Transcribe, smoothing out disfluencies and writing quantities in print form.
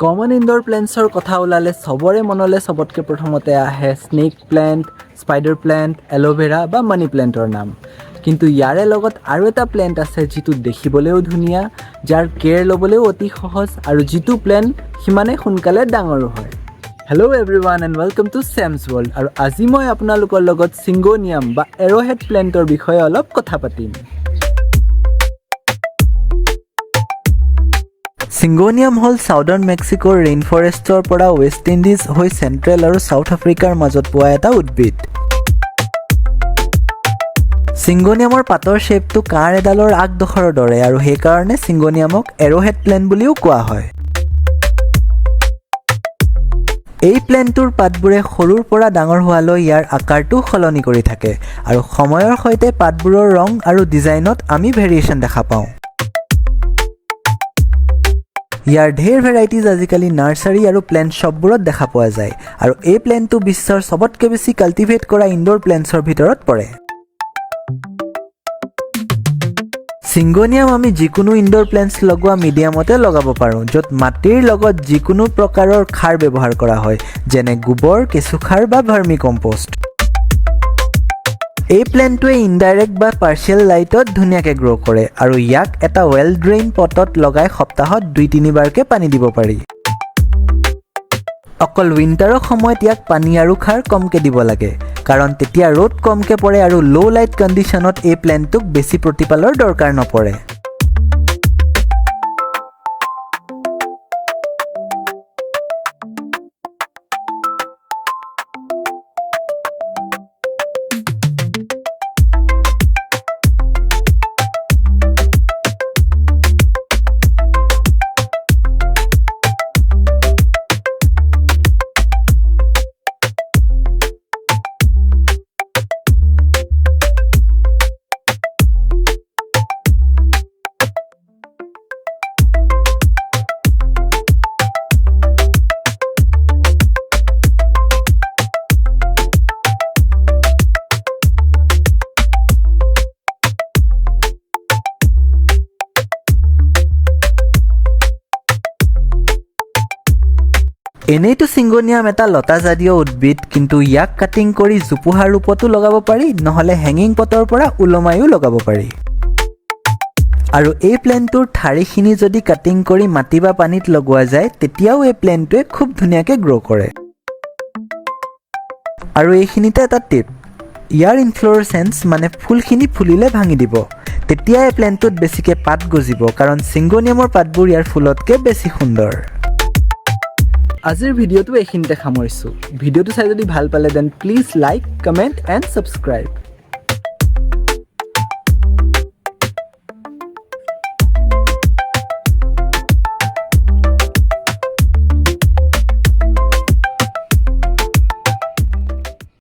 Common indoor প্লেণ্টছৰ কথা ওলালে সবৰে মনলৈ সবতকৈ প্ৰথমতে আহে snack plant, spider plant, aloe vera বা মানি প্লেণ্টৰ নাম। কিন্তু ইয়াৰে লগত আৰু এটা প্লেণ্ট আছে যিটো দেখিবলৈও ধুনীয়া, যাৰ কেয়াৰ ল'বলৈও অতি সহজ আৰু যিটো প্লেণ্ট সিমানে সোনকালে ডাঙৰো হয়। Hello' everyone and welcome to চেমছ ৱৰ্ল্ড। আৰু আজি মই আপোনালোকৰ লগত চিংগোনিয়াম বা এৰ'হেড প্লেণ্টৰ বিষয়ে অলপ কথা পাতিম। চিংগোনিয়াম হ'ল ছাউদাৰ্ণ মেক্সিকোৰ ৰেইন ফৰেষ্টৰ পৰা ৱেষ্ট ইণ্ডিজ হৈ চেণ্ট্ৰেল আৰু ছাউথ আফ্ৰিকাৰ মাজত পোৱা এটা উদ্ভিদ। চিংগোনিয়ামৰ পাতৰ শ্বেপটো কাঁড় এডালৰ আগডোখৰৰ দৰে আৰু সেইকাৰণে চিংগোনিয়ামক এৰ'হেড প্লেণ্ট বুলিও কোৱা হয়। এই প্লেণ্টটোৰ পাতবোৰে সৰুৰ পৰা ডাঙৰ হোৱালৈ ইয়াৰ আকাৰটো সলনি কৰি থাকে আৰু সময়ৰ সৈতে পাতবোৰৰ ৰং আৰু ডিজাইনত আমি ভেৰিয়েশ্যন দেখা পাওঁ। ইয়াৰ ঢেৰ ভেৰাইটিজ আজিকালি নাৰ্চাৰী আৰু প্লেণ্ট শ্বপবোৰত দেখা পোৱা যায় আৰু এই প্লেণ্টটো বিশ্বৰ সবতকৈ বেছি কাল্টিভেট কৰা ইনডোৰ প্লেণ্টছৰ ভিতৰত পৰে। চিংগোনিয়াম আমি যিকোনো ইনডোৰ প্লেণ্টছ লগোৱা মিডিয়ামতে লগাব পাৰোঁ, য'ত মাটিৰ লগত যিকোনো প্ৰকাৰৰ খাৰ ব্যৱহাৰ কৰা হয়, যেনে গোবৰ, কেঁচুসাৰ বা ভাৰ্মি কম্পষ্ট। এই প্লেণ্টটোৱে ইনডাইৰেক্ট বা পাৰ্চিয়েল লাইটত ধুনীয়াকৈ গ্ৰ' কৰে আৰু ইয়াক এটা ৱেল ড্ৰেইন পটত লগাই সপ্তাহত 2-3 বাৰকৈ পানী দিব পাৰি। অকল উইণ্টাৰৰ সময়ত ইয়াক পানী আৰু খাৰ কমকৈ দিব লাগে, কাৰণ তেতিয়া ৰ'দ কমকৈ পৰে আৰু ল' লাইট কণ্ডিশ্যনত এই প্লেণ্টটোক বেছি প্ৰতিপালৰ দৰকাৰ নপৰে। এনেইতো চিংগোনিয়াম এটা লতাজাতীয় উদ্ভিদ, কিন্তু ইয়াক কাটিং কৰি জোপোহাৰ ৰূপতো লগাব পাৰি, নহ'লে হেঙিং পটৰ পৰা ওলমাইও লগাব পাৰি। আৰু এই প্লেণ্টটোৰ ঠাৰিখিনি যদি কাটিং কৰি মাটি বা পানীত লগোৱা যায়, তেতিয়াও এই প্লেণ্টটোৱে খুব ধুনীয়াকৈ গ্ৰ' কৰে। আৰু এইখিনিতে এটা টিপ, ইয়াৰ ইনফ্ল'ৰেচেঞ্চ মানে ফুলখিনি ফুলিলে ভাঙি দিব, তেতিয়া এই প্লেণ্টটোত বেছিকৈ পাত গজিব, কাৰণ চিংগোনিয়ামৰ পাতবোৰ ইয়াৰ ফুলতকৈ বেছি সুন্দৰ। আজিৰ ভিডিঅ'টো এইখিনিতে সামৰিছোঁ। ভিডিঅ'টো চাই যদি ভাল পালে then please like, comment and subscribe.